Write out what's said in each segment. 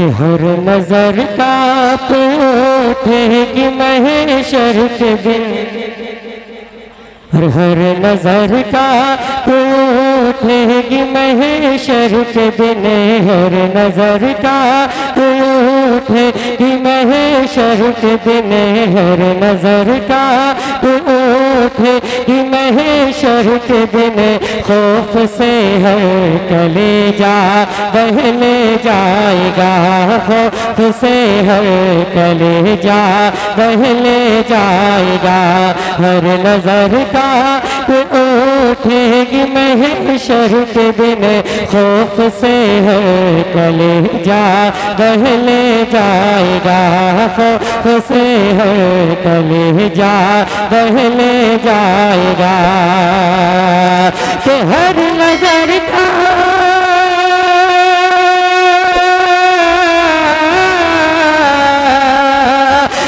कि हर नजर का उठेगी महशर के दिन, हर नजर का उठेगी महशर के दिन, हर नजर का उठेगी महशर के दिन, हर नजर का उठेगी महशर के दिन। खौफ से हर कलेजा बहले जाएगा, खौफ से हर कलेजा बहले जाएगा, हर नजर का उठेगी महशर के दिन। खौफ से हर कलेजा बहले जाएगा, खौफ से हर कलेजा बहले जाएगा। कि हर नजर का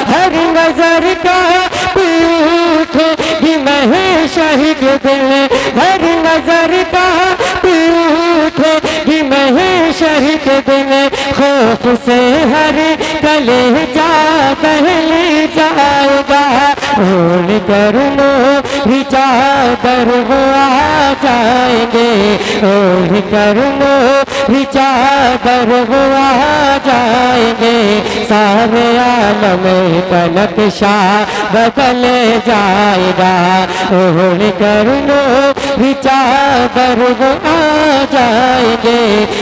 हर नजर का उठेगी महशर के दिन, हर नजर का उठेगी महशर के दिन। खौफ से हर कलेजा बहले जाएगा, ओढ़ कर लो चादर वो आ जाएंगे, ओढ़ कर लो चादर वो आ जाएंगे। सारे आलम का नक्शा बदल जाएगा, ओढ़ कर लो चादर वो आ जाएंगे।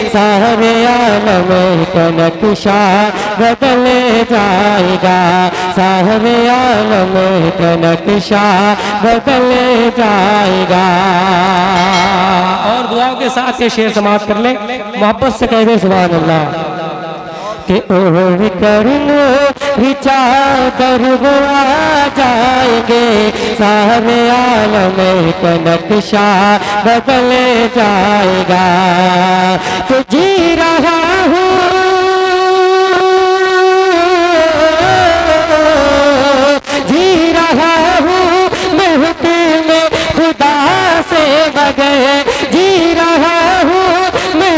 सारे आलम का नक्शा बदल जाएगा, सारे आलम का नक्शा बदल जाएगा। और दुआओं के साथ ये शेर समाप्त कर ले, मोहब्बत से कह दे सुभान अल्लाह। कि ओढ़ कर लो चादर वो आ जाएंगे, सारे आलम का नक्शा बदल जाएगा। तो जी रहा हूँ बगैर, जी रहा हूँ मैं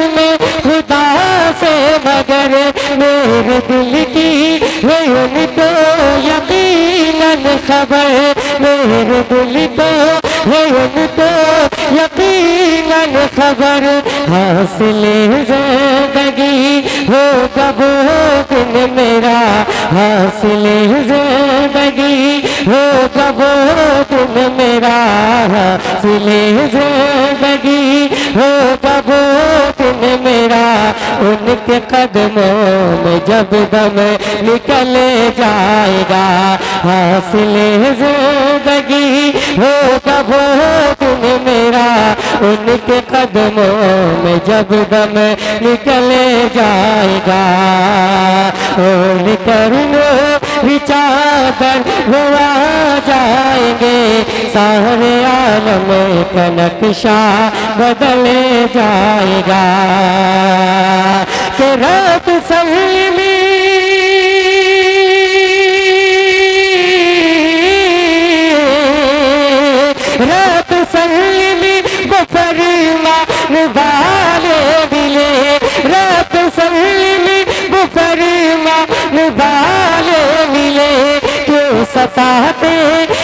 में खुदा से मगर, मेरे दिल की है उनको यकीनन खबर, मेरे दिल को है उनको यकीनन खबर। हासिल ज़िंदगी होगा वो दिन मेरा, हासिल ज़िंदगी होगा वो दिन मेरा, हासिल ज़िंदगी होगा वो दिन मेरा। उनके कदमों में जब दम निकल जाएगा, हासिल ज़िंदगी होगा वो दिन मेरा। उनके कदमों में जब दम निकल जाएगा, ओढ़ कर लो चादर वो आ जाएंगे, सारे आलम का नक्शा बदले जाएगा। कि रब सलीमी रब सलीमी को फरमान वाले मिले, रब सलीमी को फरमान वाले मिले। क्यों सताते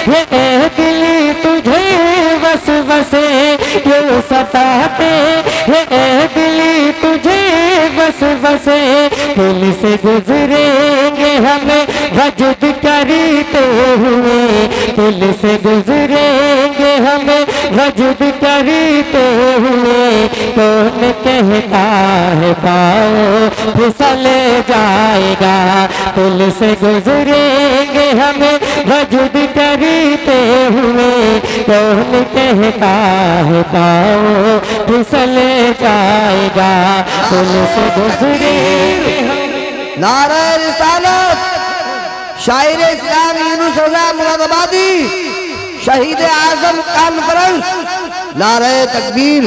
हैं दिल तुझे बस बसे, क्यों सताते हैं दिल तुझे बस बसे। दिल से गुजरेंगे हमें वजद करते हुए, दिल से गुजरेंगे हमें वजद करते हुए। कौन कहता है पाओ फिसल जाएगा, दिल से गुजरेंगे हमें वजद करते हुए। कौन कहता है पाओ फिसल जाएगा, दिल से गुजरेंगे हम। नारे रिसालत शायर इस्लाम यूनुस रज़ा मुरादाबादी, शहीद आजम कॉन्फ्रेंस, नारे तकबीर,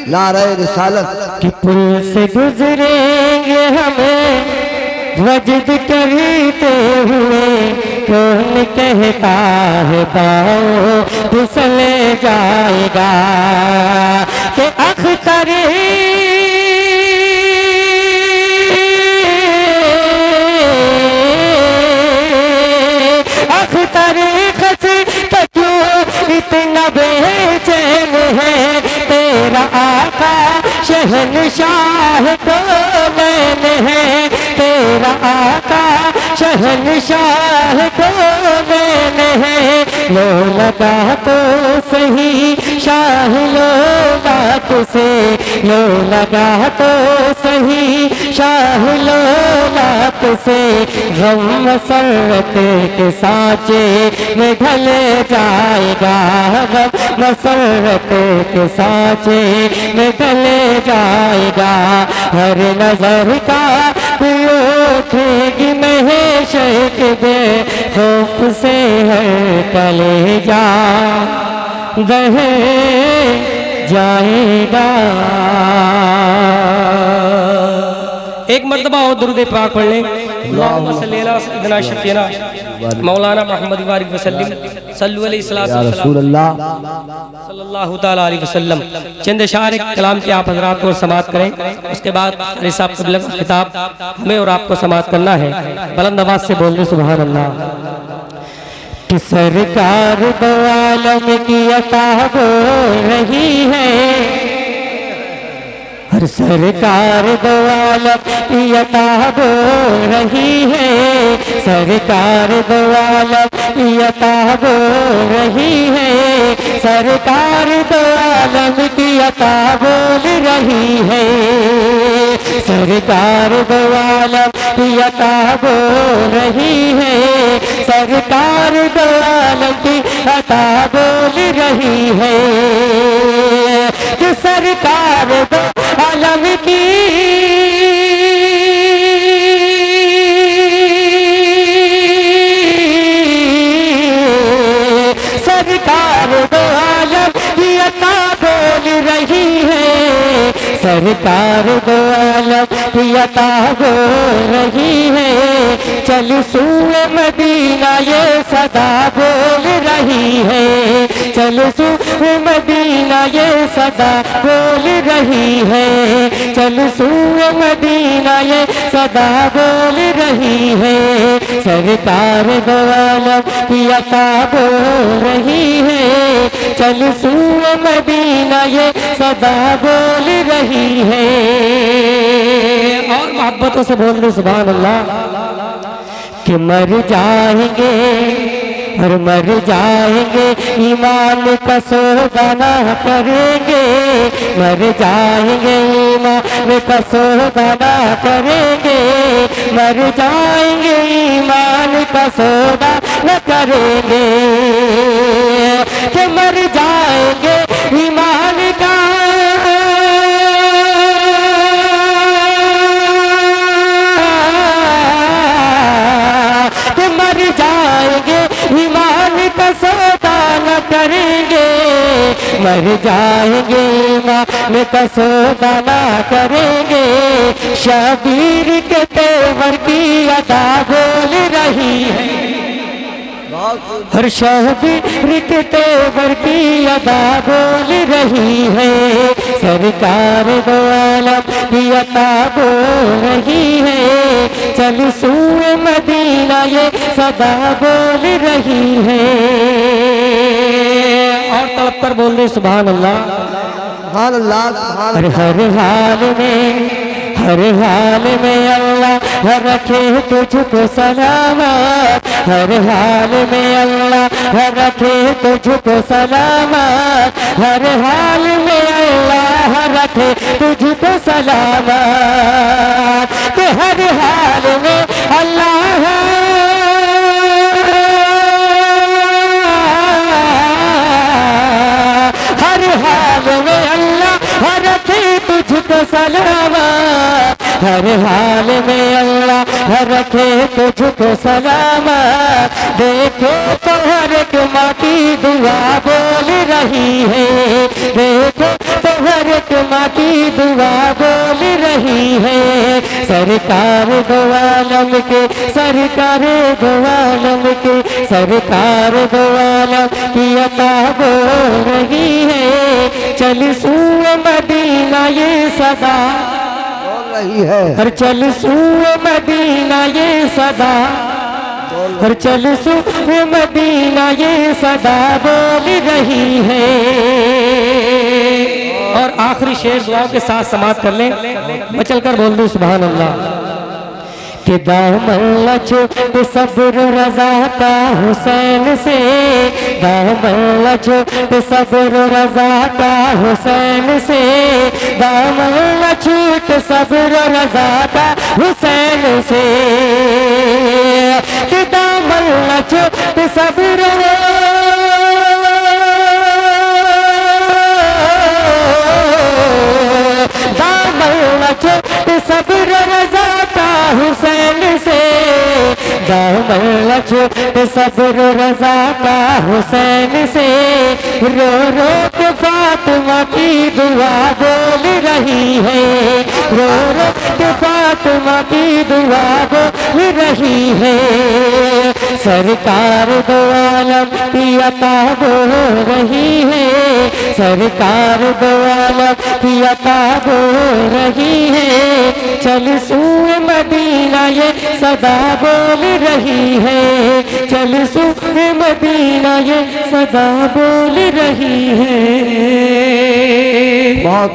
नारे रिसालत। कि पुल से गुजरेंगे हमें वजद करते हुए। कौन कहता है पाओ फिसल जाएगा, कि अख्तर शहनशाह तो मैंने है तेरा आका, शहनशाह तो मैंने है। लो लगा तो सही शाह लो बात से, लो लगा तो सही शाह लो बात से। गम मसरत के सांचे में ढल जाएगा, गम मसरत के सांचे में ढल जाएगा। हर नजर का उठेगी महशक दे, खौफ से हर कलेजा दह जाएगा। एक मर्तबा और दुरूद पाक पढ़ लें। अल्लाहुम्मा सल्ली अला सय्यिदना शफीना मौलाना मुहम्मद वारिक वसल्लम सल्लल्लाहु अलैहि वसल्लम। चंद शार कलाम के आप हजरात को समाअत करें, उसके बाद रिसाब क़िबला का खिताब हमें और आपको समाअत करना है। बुलंद आवाज से बोल दो सुभान अल्लाह। कि सरकार दो आलम की अता हो रही है, हर सरकार दो आलम की अता हो रही है। सरकार दो आलम की अता हो रही है, सरकार दो आलम की अता बोल रही है। सरकार दो आलम की अता बोल रही है, सरकार दो आलम की अता बोल रही है। कि सरकार दो आलम की सरकार दो आलम की अता बोल रही है, सरकार दो आलम की अता बोल रही है। चल सूए मदीना ये सदा बोल रही है, चल सूए मदीना ये सदा बोल रही है। चल सूए मदीना ये सदा बोल रही है। सरकार दो आलम की अता बोल रही है, चल सूए मदीना ये सदा बोल रही है। और मोहब्बतों से बोल दो सुभान अल्लाह। कि मर जाएंगे और मर जाएंगे ईमान का सौदा ना करेंगे, मर जाएंगे ईमान का सौदा ना करेंगे, मर जाएंगे ईमान का सौदा न करेंगे। कि मर जाएंगे ईमान का जाएंगे ईमान का सौदा न करेंगे, मर जाएंगे ईमान का सौदा न करेंगे। शबीर के तेवर की अदा बोल रही है, हर शबीर के तेवर की अदा बोल रही है। सरकार दो आलम की अता बोल रही है, चल सूए मदीना ये सदा बोल रही है। और तड़प कर बोल दे सुभान अल्लाह सुभान अल्लाह सुभान अल्लाह। हर हाल में हर हाल में अल्लाह रखे तुझको सलामत, हर हाल में अल्लाह रखे तुझको सलामत, हर हाल में अल्लाह रखे तुझको सलामत। कि हर हाल में अल्लाह हर हाल में अल्लाह रखे तुझको सलामत, हर हाल में अल्लाह रखे तुझको सलामत। देखो तो हर एक माँ की दुआ बोल रही है, देखो तो हर एक माँ की दुआ बोल रही है। सरकार दो आलम के सरकार दो आलम के सरकार दो आलम की अता बोल रही है। चल सूए मदीना ये सदा रही है, हर चल सूए मदीना ये सदा, हर चल सूए मदीना ये सदा बोल रही है। और आखिरी शेर दुआ के साथ समाप्त कर लें। मैं चलकर बोल दूं सुभान अल्लाह। कि दामन छूट सब्र रजा का हुसैन से, दामन छूट सब्र रजा का हुसैन से, दामन छूट सब्र रजा का हुसैन से, कि दामन छूट सब्र सब्र रजा का हुसैन से, दामन छूट सब्र रजा का हुसैन से, रो रो के फातिमा की दुआ बोल रही है, रो रो के फातिमा की दुआ बोल रही है, सरकार दो आलम की अता बोल रही है, सरकार दो आलम की अता बोल रही है, चल सूए मदीना ये सदा बोल रही है, चल सूए मदीना ये सदा बोल रही है। बहुत